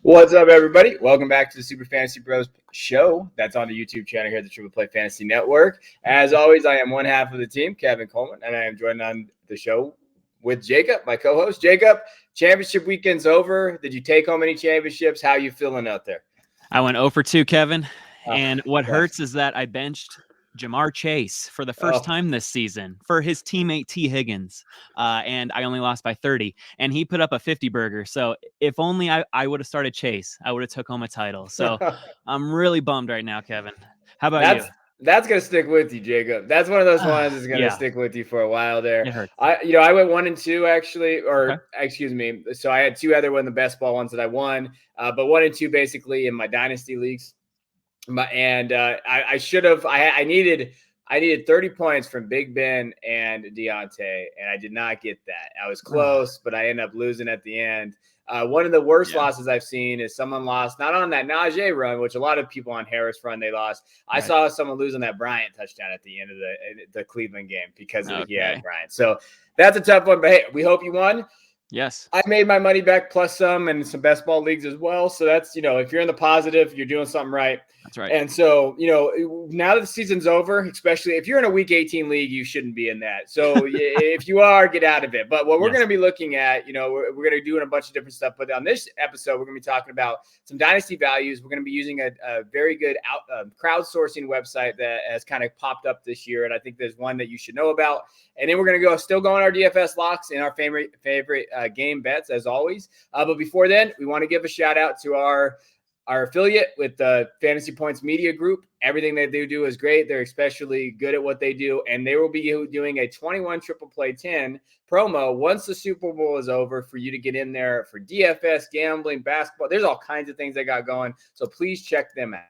What's up, everybody? Welcome back to the Super Fantasy Bros show. That's on the YouTube channel here at the Triple Play Fantasy Network. As always, I am one half of the team, Kevin Coleman, and I am joined on the show with Jacob, my co-host. Jacob, championship weekend's over. Did you take home any championships? How you feeling out there? I went 0 for 2, Kevin. And what hurts is that I benched Jamar Chase for the first time this season for his teammate T. Higgins. And I only lost by 30. And he put up a 50 burger. So if only I would have started Chase, I would have took home a title. So I'm really bummed right now, Kevin. How about you? That's going to stick with you, Jacob. That's one of those ones that's going to stick with you for a while there. It hurts. I went 1 and 2 actually, excuse me. So I had two other one of the best ball ones that I won, but 1 and 2 basically in my dynasty leagues. I should have. I needed 30 points from Big Ben and Deontay, and I did not get that. I was close, but I ended up losing at the end. One of the worst losses I've seen is someone lost not on that Najee run, which a lot of people on Harris run they lost. I saw someone losing that Bryant touchdown at the end of the Cleveland game because he had Bryant. So that's a tough one. But hey, we hope you won. Yes. I made my money back plus some and some best ball leagues as well. So that's, if you're in the positive, you're doing something right. That's right. And so, now that the season's over, especially if you're in a week 18 league, you shouldn't be in that. So if you are, get out of it. But what we're going to be looking at, we're going to be doing a bunch of different stuff. But on this episode, we're going to be talking about some dynasty values. We're going to be using a very good crowdsourcing website that has kind of popped up this year. And I think there's one that you should know about. And then we're going to still go on our DFS locks and our favorite game bets as always. But before then, we want to give a shout out to our affiliate with the Fantasy Points Media Group. Everything that they do is great. They're especially good at what they do. And they will be doing a 21 Triple Play 10 promo once the Super Bowl is over for you to get in there for DFS, gambling, basketball. There's all kinds of things they got going. So please check them out.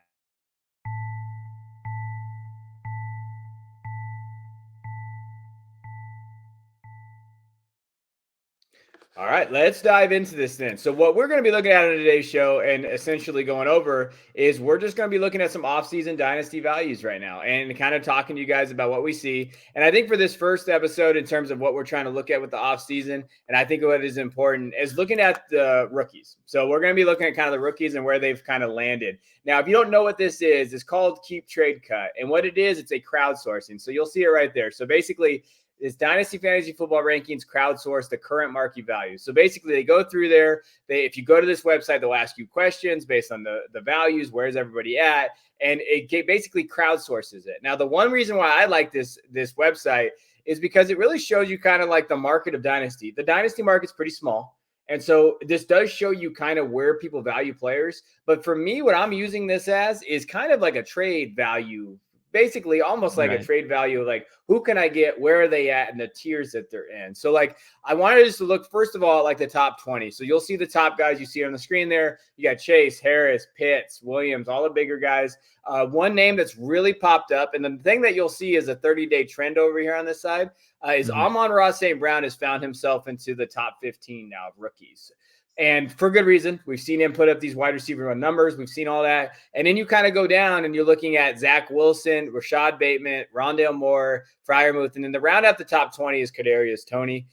All right, let's dive into this then. So what we're going to be looking at in today's show and essentially going over is we're just going to be looking at some offseason dynasty values right now and kind of talking to you guys about what we see. And I think for this first episode, in terms of what we're trying to look at with the offseason, and I think what is important is looking at the rookies. So we're going to be looking at kind of the rookies and where they've kind of landed. Now, if you don't know what this is, it's called Keep Trade Cut. And what it is, it's a crowdsourcing. So you'll see it right there. So basically, is Dynasty Fantasy Football Rankings crowdsource the current market value. So basically, they go through there. If you go to this website, they'll ask you questions based on the values. Where's everybody at? And it basically crowdsources it. Now, the one reason why I like this website is because it really shows you kind of like the market of Dynasty. The Dynasty market's pretty small. And so this does show you kind of where people value players. But for me, what I'm using this as is kind of like a trade value, basically almost like a trade value, like who can I get, where are they at, and the tiers that they're in. So like I wanted us to look first of all at like the top 20. So you'll see the top guys you see on the screen there. You got Chase, Harris, Pitts, Williams, all the bigger guys. One name that's really popped up, and the thing that you'll see is a 30-day trend over here on this side is Amon-Ra St. Brown has found himself into the top 15 now of rookies. And for good reason. We've seen him put up these wide receiver run numbers. We've seen all that. And then you kind of go down and you're looking at Zach Wilson, Rashad Bateman, Rondale Moore, Freiermuth. And then the round out the top 20 is Kadarius Toney.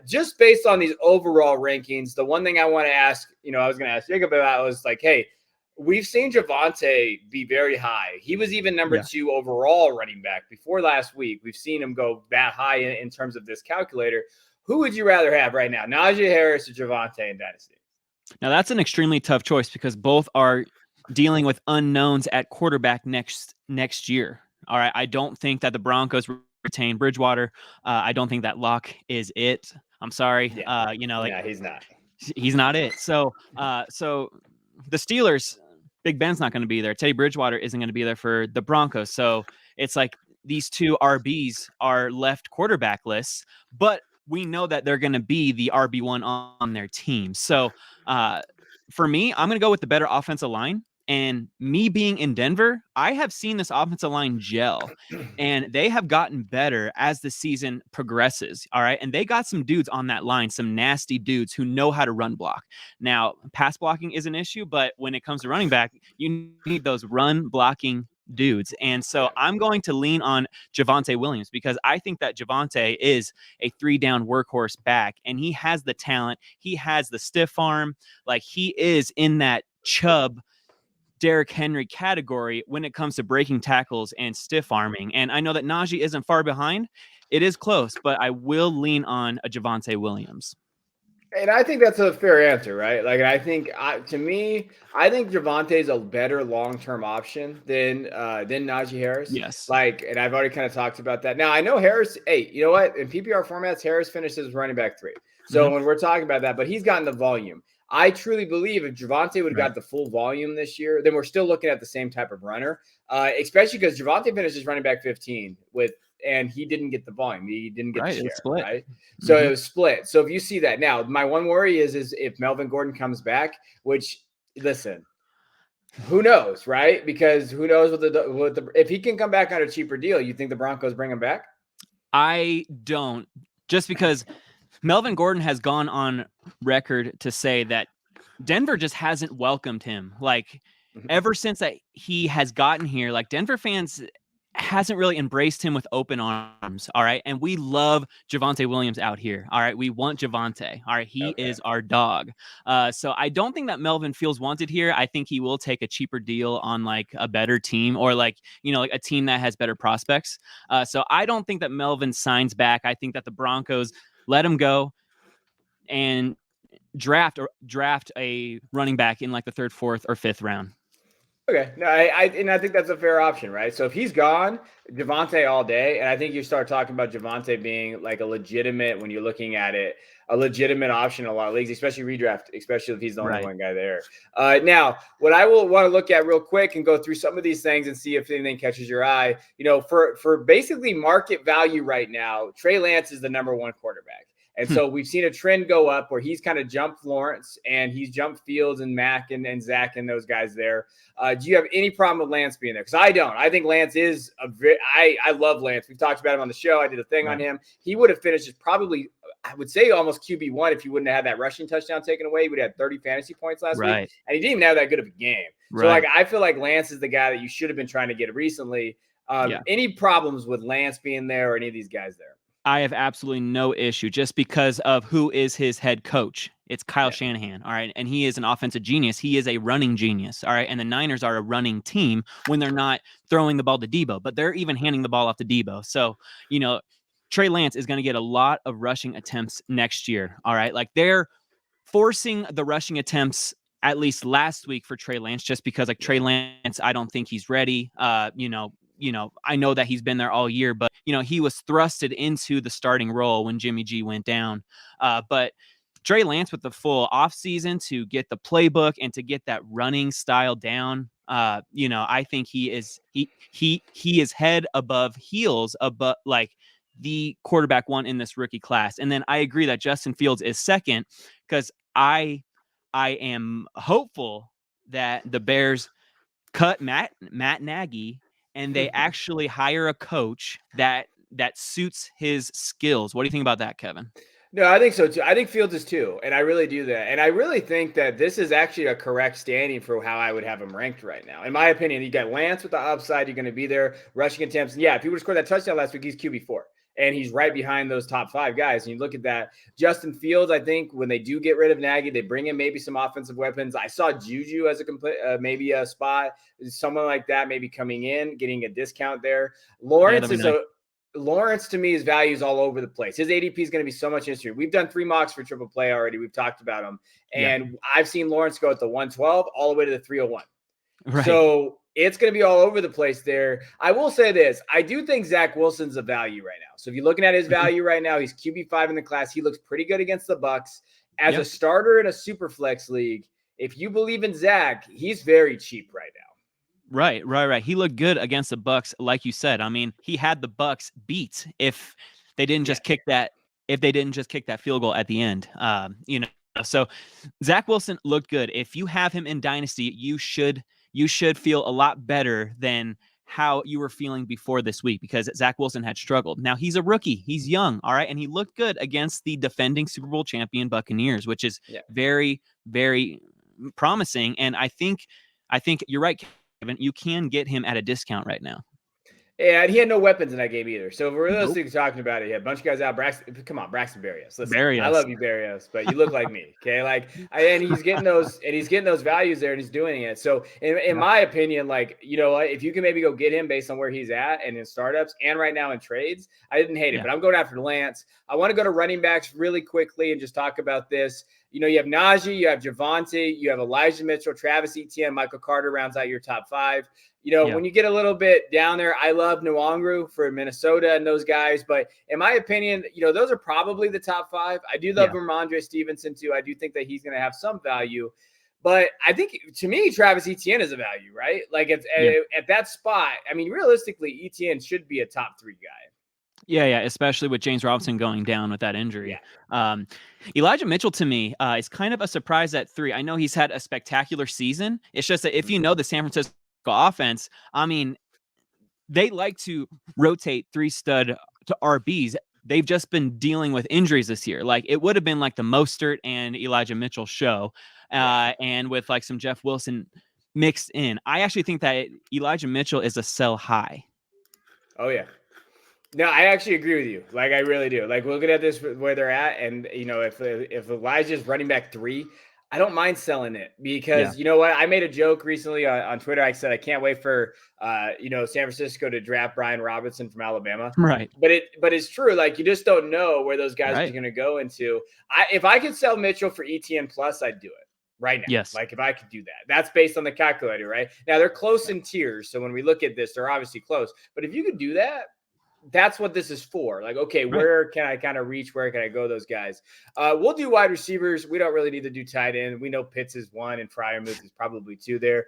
Just based on these overall rankings, the one thing I want to ask, I was going to ask Jacob about was like, hey, we've seen Javonte be very high. He was even number 2 overall running back before last week. We've seen him go that high in terms of this calculator. Who would you rather have right now, Najee Harris or Javonte in Dynasty? Now, that's an extremely tough choice because both are dealing with unknowns at quarterback next year. All right, I don't think that the Broncos retain Bridgewater. I don't think that Locke is it. I'm sorry. He's not. He's not it. So the Steelers, Big Ben's not going to be there. Teddy Bridgewater isn't going to be there for the Broncos. So it's like these two RBs are left quarterbackless, but we know that they're going to be the RB1 on their team. So for me, I'm going to go with the better offensive line. And me being in Denver, I have seen this offensive line gel, and they have gotten better as the season progresses. All right. And they got some dudes on that line, some nasty dudes who know how to run block. Now, pass blocking is an issue, but when it comes to running back, you need those run blocking dudes. And so I'm going to lean on Javonte Williams because I think that Javonte is a 3-down workhorse back, and he has the talent. He has the stiff arm. Like, he is in that Chubb, Derrick Henry category when it comes to breaking tackles and stiff arming. And I know that Najee isn't far behind. It is close, but I will lean on a Javonte Williams. And I think that's a fair answer, right? Like, to me, I think Javonte is a better long-term option than Najee Harris. Yes. Like, and I've already kind of talked about that. Now, I know Harris. Hey, you know what? In PPR formats, Harris finishes running back 3. So when we're talking about that, but he's gotten the volume. I truly believe if Javonte would have got the full volume this year, then we're still looking at the same type of runner, especially because Javonte finishes running back 15 and he didn't get the volume. He didn't get the share, split. right? So it was split. So if you see that now, my one worry is if Melvin Gordon comes back, which, listen, who knows, right? Because who knows if he can come back on a cheaper deal, you think the Broncos bring him back? I don't, just because Melvin Gordon has gone on record to say that Denver just hasn't welcomed him. Like, ever since that he has gotten here, like, Denver fans hasn't really embraced him with open arms. All right. And we love Javonte Williams out here. All right. We want Javonte. All right. He is our dog. So I don't think that Melvin feels wanted here. I think he will take a cheaper deal on like a better team or like a team that has better prospects. So I don't think that Melvin signs back. I think that the Broncos let him go and draft a running back in like the 3rd, 4th, or 5th round. Okay. No, I think that's a fair option, right? So if he's gone, Javonte all day. And I think you start talking about Javonte being like a legitimate, when you're looking at it, a legitimate option in a lot of leagues, especially redraft, especially if he's the only one guy there. Now, what I will want to look at real quick and go through some of these things and see if anything catches your eye, for basically market value right now, Trey Lance is the number 1 quarterback. And so we've seen a trend go up where he's kind of jumped Lawrence and he's jumped Fields and Mac and Zach and those guys there. Do you have any problem with Lance being there? Because I don't. I think Lance is I love Lance. We've talked about him on the show. I did a thing on him. He would have finished as probably, I would say, almost QB1 if he wouldn't have had that rushing touchdown taken away. He would have had 30 fantasy points last week. And he didn't even have that good of a game. So I feel like Lance is the guy that you should have been trying to get recently. Any problems with Lance being there or any of these guys there? I have absolutely no issue just because of who is his head coach. It's Kyle Shanahan, all right? And he is an offensive genius. He is a running genius, all right? And the Niners are a running team when they're not throwing the ball to Debo, but they're even handing the ball off to Debo. So, Trey Lance is going to get a lot of rushing attempts next year, all right? Like, they're forcing the rushing attempts at least last week for Trey Lance just because, like, Trey Lance, I don't think he's ready. I know that he's been there all year, but, he was thrusted into the starting role when Jimmy G went down. But Trey Lance with the full offseason to get the playbook and to get that running style down, I think he is head above heels above like the quarterback 1 in this rookie class. And then I agree that Justin Fields is second because I am hopeful that the Bears cut Matt Nagy and they actually hire a coach that suits his skills. What do you think about that, Kevin? No, I think so too. I think Fields is 2, and I really do that. And I really think that this is actually a correct standing for how I would have him ranked right now. In my opinion, you got Lance with the upside. You're going to be there, rushing attempts. And yeah, if he would have scored that touchdown last week, he's QB4. And he's right behind those top 5 guys. And you look at that. Justin Fields, I think when they do get rid of Nagy, they bring in maybe some offensive weapons. I saw Juju as a complete, maybe a spot, someone like that, maybe coming in, getting a discount there. Lawrence Lawrence, to me, his value is all over the place. His ADP is going to be so much history. We've done 3 mocks for triple play already. We've talked about him. And I've seen Lawrence go at the 112 all the way to the 301. Right. So it's going to be all over the place there. I will say this. I do think Zach Wilson's a value right now. So if you're looking at his value right now, he's QB5 in the class. He looks pretty good against the Bucks. As a starter in a super flex league, if you believe in Zach, he's very cheap right now. Right. He looked good against the Bucks, like you said. I mean, he had the Bucks beat if they didn't just kick that field goal at the end. So Zach Wilson looked good. If you have him in Dynasty, you should feel a lot better than how you were feeling before this week because Zach Wilson had struggled. Now he's a rookie, he's young, all right, and he looked good against the defending Super Bowl champion Buccaneers, which is very, very promising. And I think you're right, you can get him at a discount right now. Yeah, and he had no weapons in that game either. So if we're Nope. realistically talking about it, he had a bunch of guys out. Braxton, come on, Braxton Berrios. Listen, I Berrios. love you, Berrios, but you look like me. Okay, and he's getting those values there, and he's doing it. So in my opinion, like, you know what, if you can maybe go get him based on where he's at and in startups and right now in trades, I didn't hate it. But I'm going after Lance. I want to go to running backs really quickly and just talk about this. You know, you have Najee, you have Javonte, you have Elijah Mitchell, Travis Etienne, Michael Carter rounds out your top 5. You know, when you get a little bit down there, I love Nwangwu for Minnesota and those guys. But in my opinion, you know, those are probably the top 5. I do love Ramondre Stevenson, too. I do think that he's going to have some value. But I think, to me, Travis Etienne is a value, right? Like, at that spot, I mean, realistically, Etienne should be a top 3 guy. Yeah, especially with James Robinson going down with that injury. Elijah Mitchell, to me, is kind of a surprise at 3. I know he's had a spectacular season. It's just that if you know the San Francisco offense, I mean, they like to rotate 3-stud to RBs. They've just been dealing with injuries this year. Like, it would have been like the Mostert and Elijah Mitchell show, and with like some Jeff Wilson mixed in. I actually think that Elijah Mitchell is a sell high. Oh, yeah. No, I actually agree with you. Like, I really do. Like, looking at this where they're at, and, you know, if Elijah's running back 3, I don't mind selling it because, you know what? I made a joke recently on Twitter. I said, I can't wait for, you know, San Francisco to draft Brian Robinson from Alabama. Right. But it's true. Like, you just don't know where those guys are going to go into. If I could sell Mitchell for ETN plus, I'd do it right now. Yes. Like, if I could do that, that's based on the calculator, right? Now, they're close in tiers. So when we look at this, they're obviously close. But if you could do that, that's what this is for. Like, okay, where can I kind of reach? Where can I go? Those guys. We'll do wide receivers. We don't really need to do tight end. We know Pitts is 1 and Freiermuth is probably 2 there.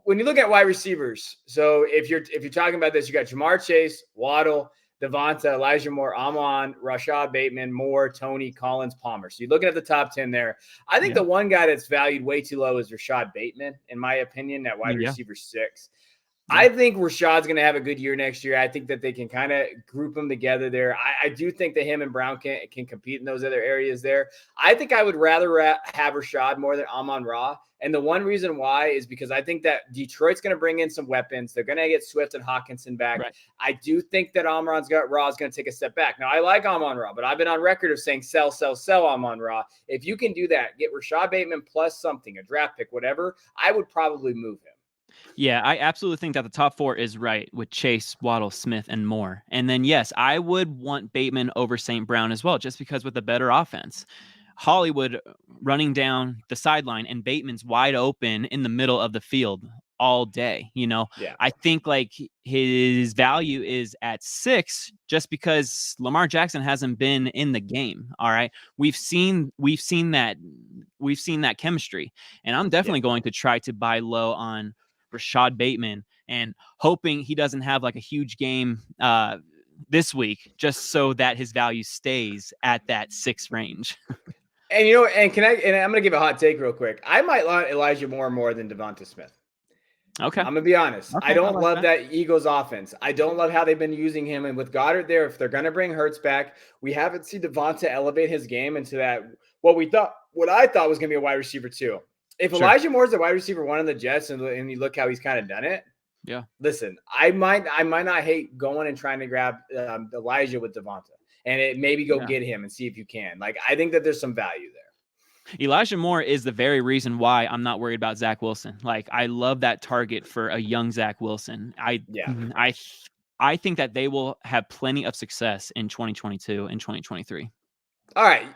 When you look at wide receivers, so if you're talking about this, you got Jamar Chase, Waddle, Devonta, Elijah Moore, Amon, Rashad Bateman, Moore, Tony, Collins, Palmer. So you're looking at the top 10 there. I think the one guy that's valued way too low is Rashad Bateman, in my opinion, at wide receiver 6. I think Rashad's going to have a good year next year. I think that they can kind of group them together there. I do think that him and Brown can compete in those other areas there. I think I would rather have Rashad more than Amon-Ra. And the one reason why is because I think that Detroit's going to bring in some weapons. They're going to get Swift and Hawkinson back. I do think that Amon-Ra is going to take a step back. Now, I like Amon-Ra, but I've been on record of saying sell Amon-Ra. If you can do that, get Rashad Bateman plus something, a draft pick, whatever, I would probably move him. Yeah, I absolutely think that the top 4 is right with Chase, Waddle, Smith, and Moore. And then, yes, I would want Bateman over St. Brown as well, just because with a better offense. Hollywood running down the sideline and Bateman's wide open in the middle of the field all day. You know, I think like his value is at 6 just because Lamar Jackson hasn't been in the game. All right. We've seen that chemistry, and I'm definitely going to try to buy low on Rashad Bateman and hoping he doesn't have like a huge game this week, just so that his value stays at that 6 range. And, you know, and I'm going to give a hot take real quick. I might want Elijah Moore more than Devonta Smith. Okay. I'm going to be honest. I don't love that Eagles offense. I don't love how they've been using him. And with Goddard there, if they're going to bring Hurts back, we haven't seen Devonta elevate his game into that, what I thought was going to be a wide receiver 2. If Elijah Moore's a wide receiver 1 on the Jets and you look how he's kind of done it. Yeah. Listen, I might not hate going and trying to grab Elijah with Devonta and maybe go get him and see if you can. Like, I think that there's some value there. Elijah Moore is the very reason why I'm not worried about Zach Wilson. Like, I love that target for a young Zach Wilson. I think that they will have plenty of success in 2022 and 2023. All right.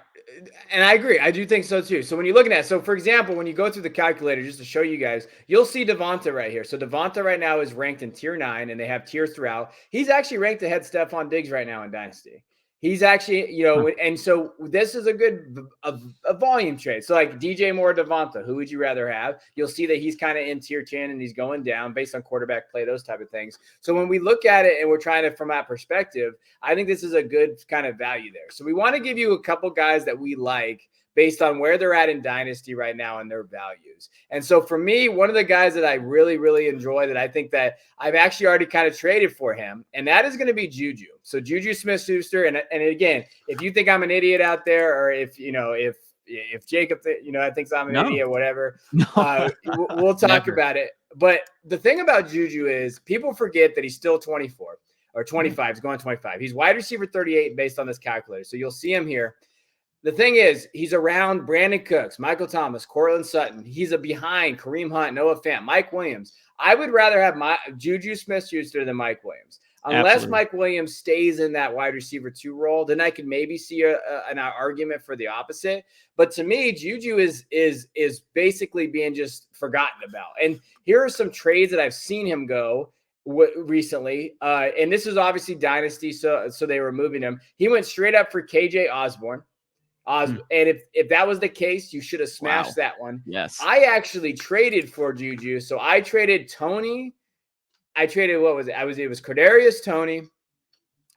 And I agree. I do think so too. So when you're looking at, so for example, when you go through the calculator, just to show you guys, you'll see Devonta right here. So Devonta right now is ranked in tier 9 and they have tiers throughout. He's actually ranked ahead Stephon Diggs right now in Dynasty. He's actually, you know, and so this is a good a volume trade. So like DJ Moore, Devonta, who would you rather have? You'll see that he's kind of in tier 10 and he's going down based on quarterback play, those type of things. So when we look at it and we're trying to, from that perspective, I think this is a good kind of value there. So we want to give you a couple guys that we like based on where they're at in Dynasty right now and their values. And so for me, one of the guys that I really, really enjoy that I think that I've actually already kind of traded for him, and that is going to be Juju. So Juju Smith-Schuster. And again, if you think I'm an idiot out there, or if Jacob, thinks I'm an idiot or whatever, we'll talk about it. But the thing about Juju is people forget that he's still 24 or 25. He's going 25. He's wide receiver 38 based on this calculator. So you'll see him here. The thing is, he's around Brandon Cooks, Michael Thomas, Cortland Sutton. He's behind Kareem Hunt, Noah Fant, Mike Williams. I would rather have Juju Smith-Schuster than Mike Williams. Unless Absolutely. Mike Williams stays in that wide receiver 2 role, then I could maybe see an argument for the opposite. But to me, Juju is basically being just forgotten about. And here are some trades that I've seen him go recently. And this is obviously Dynasty, so they were moving him. He went straight up for KJ Osborne. And if that was the case, you should have smashed that one. Yes. I actually traded for Juju. So I traded Tony. What was it? It was Kadarius Toney.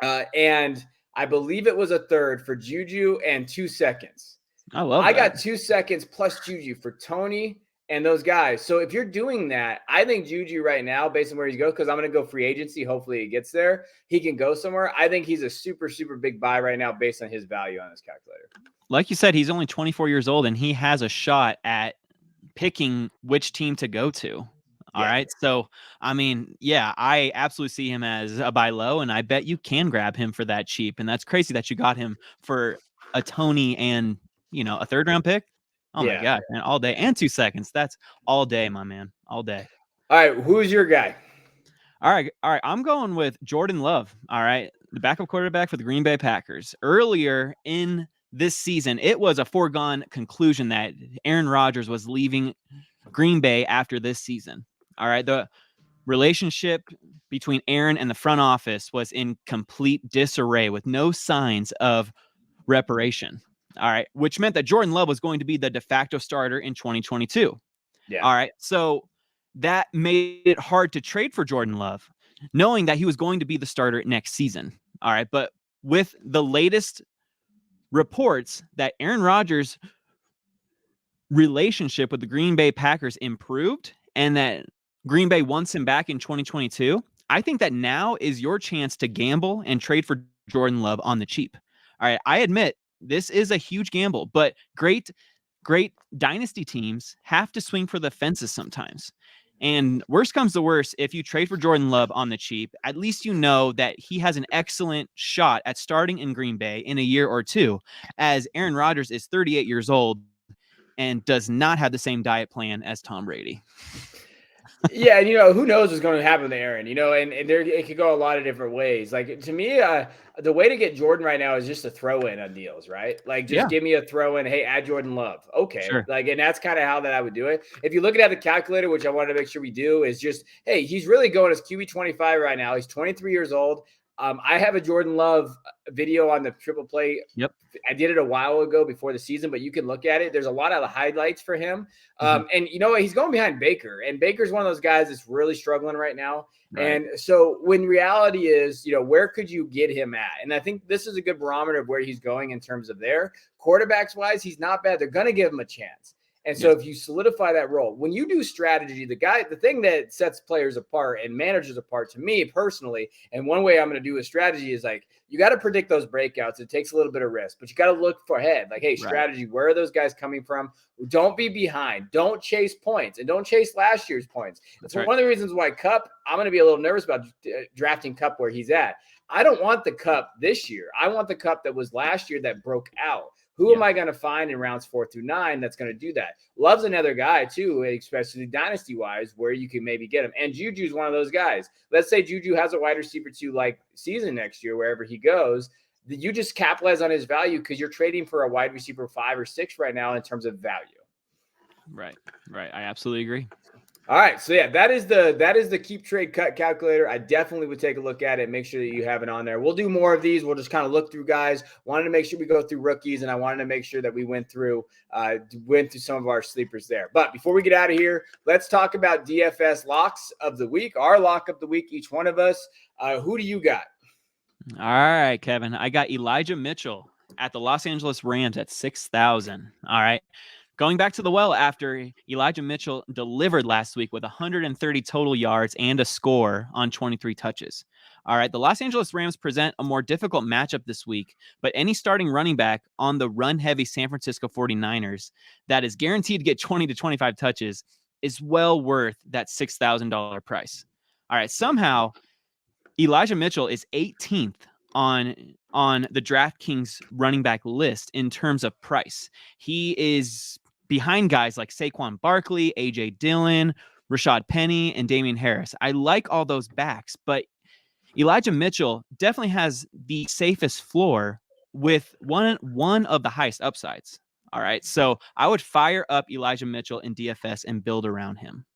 And I believe it was a third for Juju and 2 seconds. I got 2 seconds plus Juju for Tony and those guys. So if you're doing that, I think Juju right now, based on where he's going, because I'm going to go free agency. Hopefully he gets there. He can go somewhere. I think he's a super, super big buy right now based on his value on this calculator. Like you said, he's only 24 years old and he has a shot at picking which team to go to. All right. So, I mean, I absolutely see him as a buy low, and I bet you can grab him for that cheap. And that's crazy that you got him for a Tony and, a 3rd round pick. Oh my God, man, all day and 2 seconds. That's all day, my man. All day. All right. Who's your guy? All right. I'm going with Jordan Love. All right. The backup quarterback for the Green Bay Packers. Earlier in this season, it was a foregone conclusion that Aaron Rodgers was leaving Green Bay after this season. All right. The relationship between Aaron and the front office was in complete disarray with no signs of reparation. All right. Which meant that Jordan Love was going to be the de facto starter in 2022. Yeah. All right. So that made it hard to trade for Jordan Love, knowing that he was going to be the starter next season. All right. But with the latest reports that Aaron Rodgers' relationship with the Green Bay Packers improved and that Green Bay wants him back in 2022, I think that now is your chance to gamble and trade for Jordan Love on the cheap. All right. I admit this is a huge gamble, but great dynasty teams have to swing for the fences sometimes. And worst comes to worst, if you trade for Jordan Love on the cheap, at least you know that he has an excellent shot at starting in Green Bay in a year or two, as Aaron Rodgers is 38 years old and does not have the same diet plan as Tom Brady. Yeah, and who knows what's going to happen to Aaron, and there it could go a lot of different ways. Like, to me, the way to get Jordan right now is just to throw in on deals, right? Like, just give me a throw in, hey, add Jordan Love. Okay. Sure. Like, and that's kind of how that I would do it. If you're looking at the calculator, which I wanted to make sure we do, is just, hey, he's really going as QB 25 right now. He's 23 years old. I have a Jordan Love video on the Triple Play. Yep. I did it a while ago before the season, but you can look at it. There's a lot of the highlights for him. And you know what? He's going behind Baker, and Baker's one of those guys that's really struggling right now. Right. And so when reality is, where could you get him at? And I think this is a good barometer of where he's going in terms of their quarterbacks wise. He's not bad. They're going to give him a chance. And so if you solidify that role, when you do strategy, the thing that sets players apart and managers apart to me personally, and one way I'm going to do a strategy is like, you got to predict those breakouts. It takes a little bit of risk, but you got to look for ahead. Like, hey, strategy, where are those guys coming from? Don't be behind. Don't chase points, and don't chase last year's points. That's one of the reasons why Kupp, I'm going to be a little nervous about drafting Kupp where he's at. I don't want the Kupp this year. I want the Kupp that was last year that broke out. Who am I going to find in rounds 4 through 9 that's going to do that? Love's another guy, too, especially dynasty-wise, where you can maybe get him. And Juju's one of those guys. Let's say Juju has a wide receiver 2 like season next year, wherever he goes. You just capitalize on his value because you're trading for a wide receiver 5 or 6 right now in terms of value. Right. I absolutely agree. All right. So, that is the keep trade cut calculator. I definitely would take a look at it. Make sure that you have it on there. We'll do more of these. We'll just kind of look through guys. Wanted to make sure we go through rookies, and I wanted to make sure that we went through some of our sleepers there. But before we get out of here, let's talk about DFS locks of the week, our lock of the week, each one of us. Who do you got? All right, Kevin. I got Elijah Mitchell at the Los Angeles Rams at 6,000. All right. Going back to the well after Elijah Mitchell delivered last week with 130 total yards and a score on 23 touches. All right, the Los Angeles Rams present a more difficult matchup this week, but any starting running back on the run-heavy San Francisco 49ers that is guaranteed to get 20 to 25 touches is well worth that $6,000 price. All right, somehow Elijah Mitchell is 18th on the DraftKings running back list in terms of price. He is behind guys like Saquon Barkley, AJ Dillon, Rashad Penny, and Damian Harris. I like all those backs, but Elijah Mitchell definitely has the safest floor with one of the highest upsides. All right, so I would fire up Elijah Mitchell in DFS and build around him.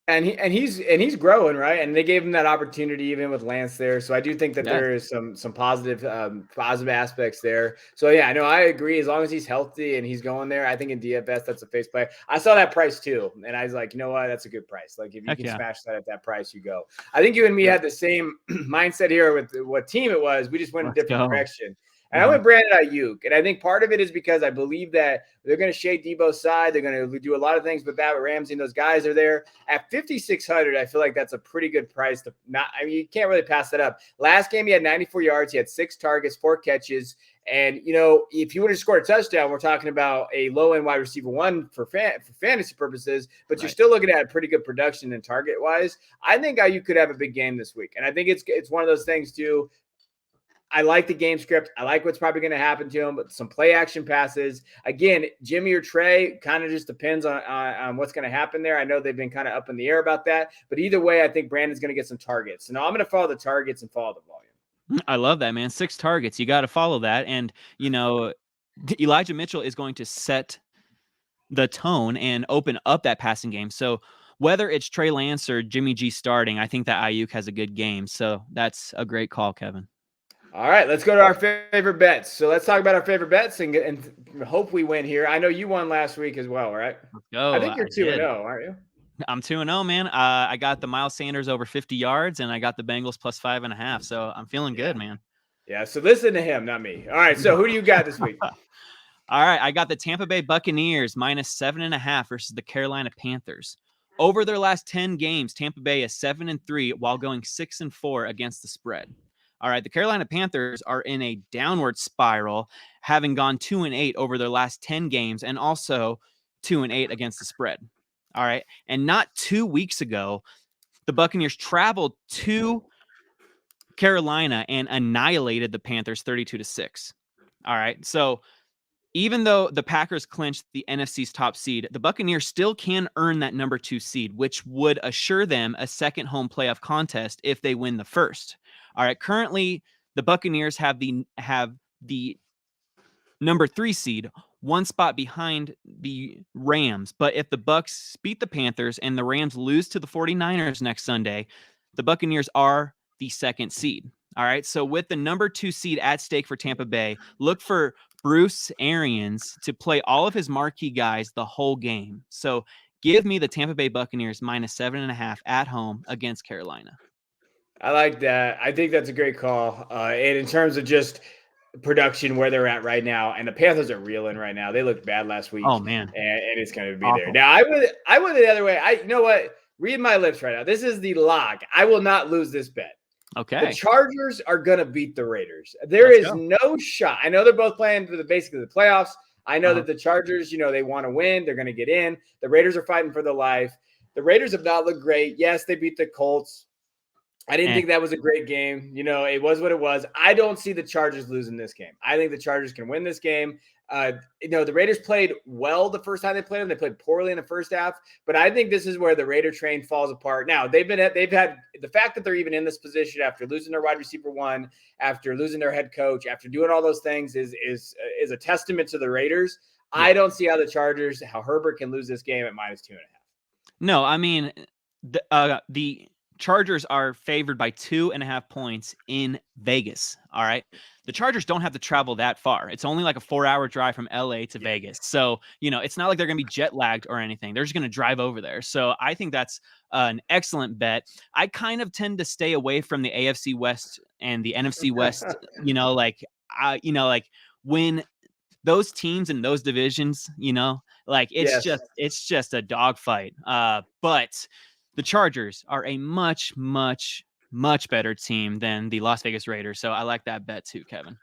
And he's growing, right? And they gave him that opportunity even with Lance there. So I do think that there is some positive aspects there. So yeah, no, I agree. As long as he's healthy and he's going there, I think in DFS that's a face play. I saw that price too, and I was like, you know what, that's a good price. Like if you can smash that at that price, you go. I think you and me had the same mindset here with what team it was. We just went in a different direction. And I went Brandon Ayuk. And I think part of it is because I believe that they're going to shade Debo's side. They're going to do a lot of things with that. Ramsey and those guys are there. At 5,600, I feel like that's a pretty good price. You can't really pass that up. Last game, he had 94 yards. He had 6 targets, 4 catches. And, if you would have scored a touchdown, we're talking about a low-end wide receiver 1 for fantasy purposes, but you're still looking at a pretty good production and target-wise. I think Ayuk could have a big game this week. And I think it's one of those things, too. I like the game script. I like what's probably going to happen to him, but some play action passes. Again, Jimmy or Trey kind of just depends on what's going to happen there. I know they've been kind of up in the air about that, but either way, I think Brandon's going to get some targets. So now I'm going to follow the targets and follow the volume. I love that, man. 6 targets. You got to follow that. And, Elijah Mitchell is going to set the tone and open up that passing game. So whether it's Trey Lance or Jimmy G starting, I think that Ayuk has a good game. So that's a great call, Kevin. All right, let's go to our favorite bets. So let's talk about our favorite bets and hope we win here. I know you won last week as well, right? Let's go. I think you're 2-0, aren't you? I'm 2-0, man. I got the Miles Sanders over 50 yards, and I got the Bengals plus 5.5. So I'm feeling good, man. Yeah, so listen to him, not me. All right, so who do you got this week? All right, I got the Tampa Bay Buccaneers minus 7.5 versus the Carolina Panthers. Over their last 10 games, Tampa Bay is 7-3 while going 6-4 against the spread. All right, the Carolina Panthers are in a downward spiral, having gone 2-8 over their last 10 games and also 2-8 against the spread. All right, and not 2 weeks ago, the Buccaneers traveled to Carolina and annihilated the Panthers 32-6. All right, so even though the Packers clinched the NFC's top seed, the Buccaneers still can earn that number 2 seed, which would assure them a second home playoff contest if they win the first. All right, currently the Buccaneers have the number 3 seed, 1 spot behind the Rams. But if the Bucs beat the Panthers and the Rams lose to the 49ers next Sunday, the Buccaneers are the 2nd seed. All right, so with the number 2 seed at stake for Tampa Bay, look for Bruce Arians to play all of his marquee guys the whole game. So give me the Tampa Bay Buccaneers minus 7.5 at home against Carolina. I like that. I think that's a great call. And in terms of just production, where they're at right now, and the Panthers are reeling right now. They looked bad last week. Oh man, and it's going to be awful. There. Now I went the other way. You know what? Read my lips right now. This is the lock. I will not lose this bet. Okay. The Chargers are going to beat the Raiders. There is no shot. I know they're both playing for basically the playoffs. I know that the Chargers, they want to win. They're going to get in. The Raiders are fighting for their life. The Raiders have not looked great. Yes, they beat the Colts. I didn't think that was a great game. It was what it was. I don't see the Chargers losing this game. I think the Chargers can win this game. The Raiders played well the first time they played them. They played poorly in the first half, but I think this is where the Raider train falls apart. Now they've had the fact that they're even in this position after losing their wide receiver 1, after losing their head coach, after doing all those things is a testament to the Raiders. Yeah. I don't see how Herbert can lose this game at minus 2.5. No, I mean the Chargers are favored by 2.5 points in Vegas. All right. The Chargers don't have to travel that far. It's only like a 4-hour drive from LA to Vegas. So, it's not like they're going to be jet lagged or anything. They're just going to drive over there. So I think that's an excellent bet. I kind of tend to stay away from the AFC West and the NFC West, when those teams in those divisions, like it's Yes. just a dogfight. But the Chargers are a much, much, much better team than the Las Vegas Raiders. So I like that bet too, Kevin.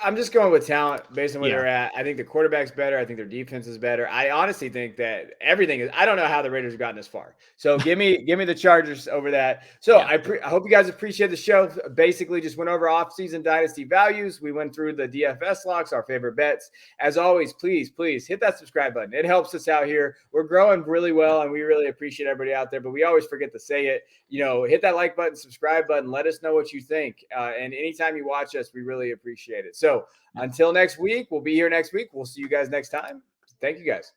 I'm just going with talent based on where Yeah. they're at. I think the quarterback's better. I think their defense is better. I honestly think that everything is. I don't know how the Raiders have gotten this far. So give me the Chargers over that. So Yeah. I hope you guys appreciate the show. Basically, just went over off-season dynasty values. We went through the DFS locks, our favorite bets. As always, please hit that subscribe button. It helps us out here. We're growing really well, and we really appreciate everybody out there. But we always forget to say it. Hit that like button, subscribe button. Let us know what you think. And anytime you watch us, we really appreciate it. So until next week, we'll be here next week. We'll see you guys next time. Thank you guys.